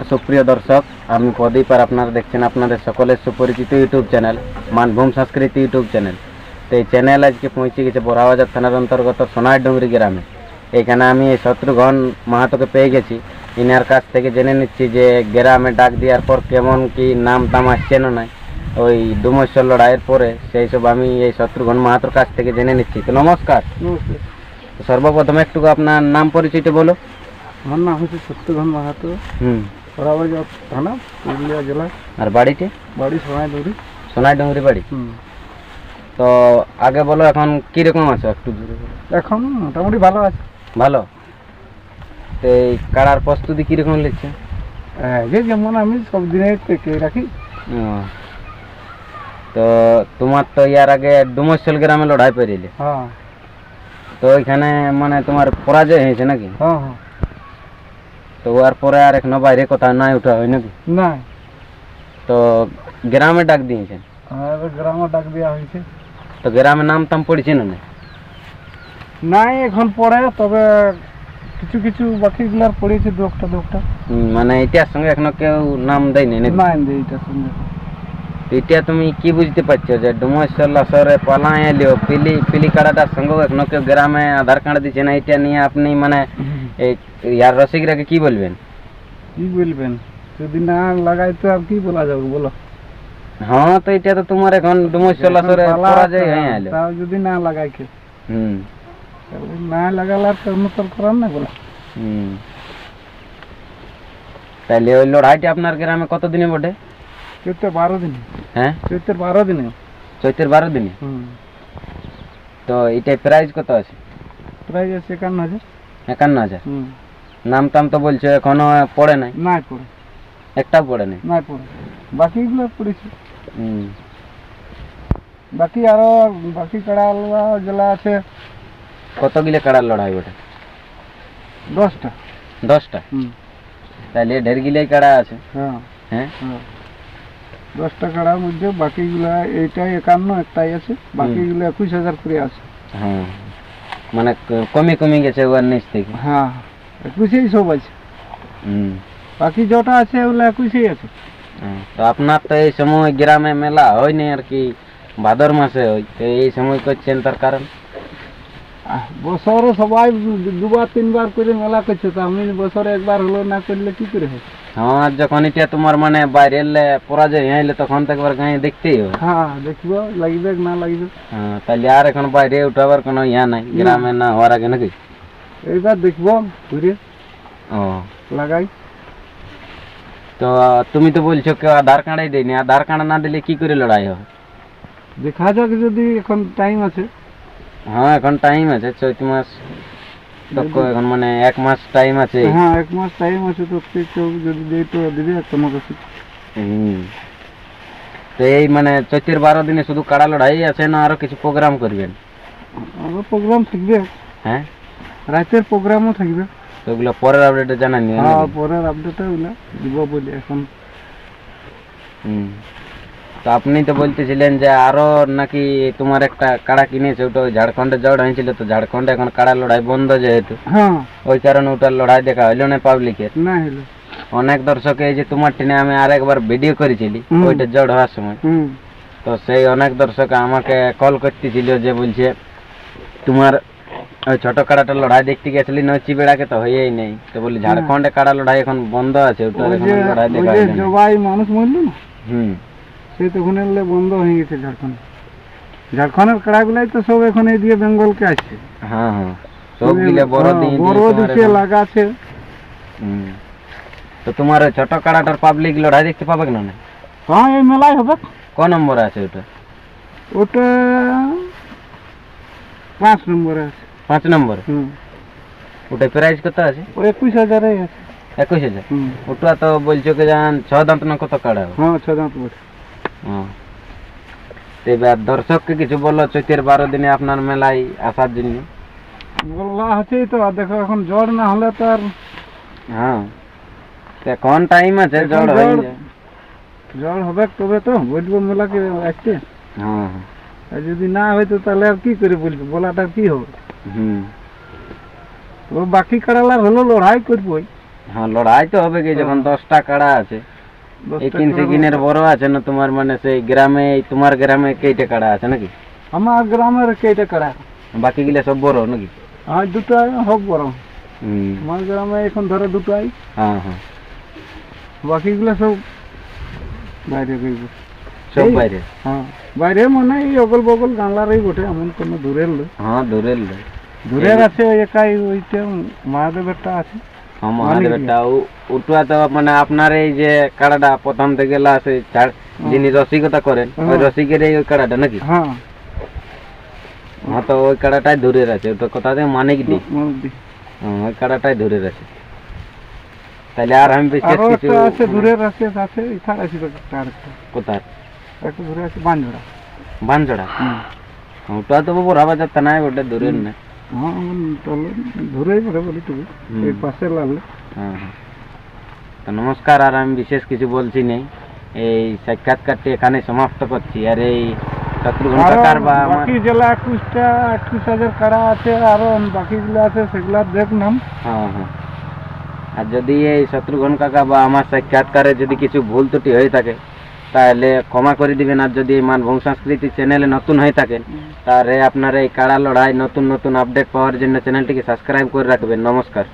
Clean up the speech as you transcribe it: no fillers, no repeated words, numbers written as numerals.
সুপ্রিয় দর্শক, আমি প্রদীপ আর আপনারা দেখছেন আপনাদের সকলের সুপরিচিত ইউটিউব চ্যানেল মানভূম সংস্কৃতি ইউটিউব চ্যানেল। তো এই চ্যানেল আজকে পৌঁছে গেছে বড়াবাজার থানার অন্তর্গত সোনারডুঙ্গরি গ্রামে। এইখানে আমি এই শত্রুঘ্ন মাহাতোকে পেয়ে গেছি। ইনার কাছ থেকে জেনে নিচ্ছি যে গ্রামে ডাক দেওয়ার পর কেমন কি নাম টাম আসছে না নাই ওই ডুমস্বর লড়াইয়ের পরে, সেই সব আমি এই শত্রুঘ্ন মাহাতোর কাছ থেকে জেনে নিচ্ছি। তো নমস্কার। তো সর্বপ্রথমে একটু আপনার নাম পরিচয়টা বলো। আমার নাম হচ্ছে শত্রুঘ্ন মাহাতো, বড়াবাজার থানা, পুরুলিয়া জেলা। আর বাড়িতে? বাড়ি সোনারডুঙ্গরি। সোনারডুঙ্গরি বাড়ি। তো আগে বলো, এখন কিরকম আছো একটু জোরে বলো। এখন মোটামুটি ভালো আছে। ভালো। তো এই কাড়ার প্রস্তুতি কিরকম লিখছে? যে যেমন আমি সব দিনে টেকে রাখি। তো তোমার তো ইয়ার আগে ডুমস্বর গ্রামে লড়াই পেরিলে। হ্যাঁ। তো ওইখানে মানে তোমার পরাজয় হয়েছে নাকি? হ্যাঁ হ্যাঁ। তো ওর পরে আর এখনো বাইরে কথা নাই উঠা হয় নাকি? না। তো গ্রামে ডাক দিয়েছেন? হ্যাঁ, গ্রামে ডাক দেওয়া হয়েছে। তো গ্রামে নাম টাম পড়েছে না? নাই, এখন পড়ে, তবে কিছু কিছু বাকিগুলার পড়েছে দু একটা। মানে এটার সঙ্গে এখনো কেউ নাম দেয়নি নাকি? না, এইটার সঙ্গে। এটা তুমি কি বুঝতে পারছো যে ডুমস্বর লসরে পালায় এলো পিলি কাড়াটার সঙ্গে এখনো কেউ গ্রামে আধার কার্ড দিচ্ছে না? এটা নিয়ে আপনি মানে ইয়ার রসিকরাকে কি বলবেন? কি বলবেন, যদি না লাগাই তো আর কি বলা যাবে বলো? হ্যাঁ, তো এটা তো তোমার এখন ডুমস্বর লসরে পরাজয় হয়ে এলো। তাও যদি না লাগাই কে, না লাগালে আর উন্নত করার না বলো। তাহলে ওই লড়াইটা আপনার গ্রামে কতদিনে বটে? চৈত্রের 12 দিনে। হ্যাঁ, চৈত্রের 12 দিনে। চৈত্রের 12 দিনে। তো এটাই প্রাইজ কত আছে? প্রাইজ আছে 51,000। 51,000। নাম টাম তো বলছো এখনো পড়ে নাই? নাই পড়ে, একটাও পড়ে নাই। নাই পড়ে, বাকিগুলো পড়েছে। বাকি আরো বাকি কাড়া জেলা আছে। কতগুলো কাড়ার লড়াই বটে? 10টা। 10টা? তাহলে ঢের গিলাই কাড়া আছে। হ্যাঁ হ্যাঁ, 10টা কাড়ার মধ্যে বাকিগুলা এইটাই 51, একটাই আছে, বাকিগুলো 21,000 করে আছে। হ্যাঁ, মানে কমে গেছে ওর নিচ থেকে। হ্যাঁ, 21এই সব আছে। বাকি যটা আছে ওগুলো 21এই আছে। তো আপনার তো এই সময় গ্রামে মেলা হয়নি আর কি, ভাদর মাসে হয়, তো এই সময় করছেন তার কারণ? বছরে সবাই দুবার তিনবার করে মেলা করছে, তো আমি বছরে একবার হলো না করলে কি করে হয়? হ্যাঁ, যখন এটা তোমার মানে বাইরে এলে পরাজয় হইলে তখন তো একবার গায়ে দেখতেই হবে। হ্যাঁ, দেখবো লাগবে না লাগবে। হ্যাঁ, তাহলে আর এখন বাইরে উঠাবার কোনো ইয়া নাই গ্রামে না হওয়ার আগে নাকি? এইবার দেখবো ঘুরে লাগাই। তো তুমি তো বলছো কেউ আধার কার্ডই দেয়নি, আধার কার্ড না দিলে কি করে লড়াই হবে? দেখা যাক, যদি এখন টাইম আছে। হ্যাঁ, এখন টাইম আছে, চৈত মাস তো এখন মানে 1 মাস টাইম আছে। হ্যাঁ, 1 মাস টাইম আছে, তো কেউ যদি দেয় তো দিবে কোনো কিছু। তো এই মানে চৈতের 12 দিনে শুধু কাড়া লড়াই আছে না আরো কিছু প্রোগ্রাম করবেন? আরো প্রোগ্রাম থাকবে। হ্যাঁ, রাতের প্রোগ্রামও থাকবে। তো ওগুলো পরের আপডেটে জানানি? হ্যাঁ, পরের আপডেটে ওগুলো দিব বলি এখন। তো আপনি তো বলতেছিলেন যে আরো নাকি তোমার একটা কাড়া কিনেছে, ওটা ওই ঝাড়খণ্ডে জড় হয়েছিল, তো ঝাড়খণ্ডে এখন কাড়া লড়াই বন্ধ যেহেতু, হ্যাঁ, ওই কারণে ওটার লড়াই দেখা হইলো না পাবলিকের। না হলো অনেক দর্শক এই যে তোমার টিনে আমি আরেকবার ভিডিও করেছিলি ওইটা জড় হওয়ার সময়, তো সেই অনেক দর্শক আমাকে কল করতেছিল যে বলছে তোমার ওই ছোট কাড়াটা লড়াই দেখতে গেছিলি নচি বেড়াকে, তো হয়েই নেই। তো বলি ঝাড়খণ্ডে কাড়া লড়াই এখন বন্ধ আছে, ওটার এখন লড়াই দেখা হয় না। জবাই মানুষ মরল না, সেই তখন বন্ধ হয়ে গেছে ঝাড়খণ্ড। ঝাড়খণ্ডের কাড়াগুলাই তো সব এখন এই দিয়ে বেঙ্গলকে আসছে। হ্যাঁ হ্যাঁ, সবগুলো বড় দিকে লাগা আছে। তো তোমার ছোট কাড়াটার পাবলিক লড়াই দেখতে পাবে না? হ্যাঁ, এই মেলাই হবে। ক নম্বর আছে ওটা? ওটা 5 নম্বরে আছে। 5 নম্বর? ওটা প্রাইস কত আছে? ও 21,000 আছে। 21,000? ওটা তো বলছো কি জান 6 দাঁত না কত কাড়া? হ্যাঁ, 6 দাঁত বটে। এবার দর্শককে কিছু বলো চৈতের 12 দিনে আপনার মেলায় আসার জন্য। বলা আছে তো, দেখো এখন জ্বর না হলে তো আর। হ্যাঁ, এখন টাইম আছে, জ্বর হয়ে যায়। জ্বর হবে তবে তো বলবো মেলাকে আসতে। হ্যাঁ, আর যদি না হয় তো তাহলে আর কি করে বলবো, বলাটা কি হবে? ও বাকি কাড়ালার হলো লড়াই করবই। হ্যাঁ লড়াই তো হবে কি যখন 10টা কাড়া আছে, 10টা এই কিনছে কাড়া কিনের বড় আছে না তোমার মানে সেই গ্রামে, তোমার গ্রামে কেইটা কাড়া আছে নাকি? আমার গ্রামের কেটে কাড়া বাকি গিলা সব বড় নাকি? আর দুটাই হোক বড়, হুম, আমার গ্রামে এখন ধরো দুটাই, হ্যাঁ হ্যাঁ, বাকিগুলো সব বাইরে গইব। সব বাইরে। হ্যাঁ বাইরে মানে এই অগল বগল গাংলারই বটে, এমন কোনো দূরের লোক। হ্যাঁ দূরের লোক। দূরের আছে ওই একাই, ওইটা মহাদেবেরটা আছে। হ্যাঁ মহাদেবেরটা উঠুয়া তো মানে আপনার এই যে কাড়াটা প্রথম থেকে লাস্ট যিনি রসিকতা করেন ওই রসিকের ওই কাড়াটা নাকি? হ্যাঁ হ্যাঁ তো ওই কাড়াটাই দূরের আছে, তো কোথাতে মানিক দি মন্দির। ওই কাড়াটাই দূরের আছে। তাহলে আর আমি বিশেষ আরো কিছু একটা আছে দূরের আছে, আছে এখানে আছে একটা আরেকটা, কোথার একটা দূরে আছে বানজোড়া। বানজোড়া? ওটা তো বড় বাজার তা নাই, ওটা দূরের না। হ্যাঁ তাহলে দূরেই পড়ে বলি তুমি, এই পাশে লাগলে। হ্যাঁ হ্যাঁ, তো নমস্কার, আর আমি বিশেষ কিছু বলছি নেই, এই সাক্ষাৎকারটি এখানে সমাপ্ত করছি। আর এই শত্রুঘ্ন আরো কাকার বা আমার বাকি জেলা 21,000 কাড়া আছে, আরো বাকিগুলো আছে, সেগুলা দেখ নাম। হ্যাঁ হ্যাঁ, আর যদি এই শত্রুঘ্ন কাকা বা আমার সাক্ষাৎকারে যদি কিছু ভুল ত্রুটি হয়ে থাকে তাহলে ক্ষমা করে দিবেন। আর যদি এই মানভূম সংস্কৃতি চ্যানেলে নতুন হয়ে থাকেন তাহলে আপনারা এই কাড়া লড়াই নতুন নতুন আপডেট পাওয়ার জন্য চ্যানেলটিকে সাবস্ক্রাইব করে রাখবেন। নমস্কার।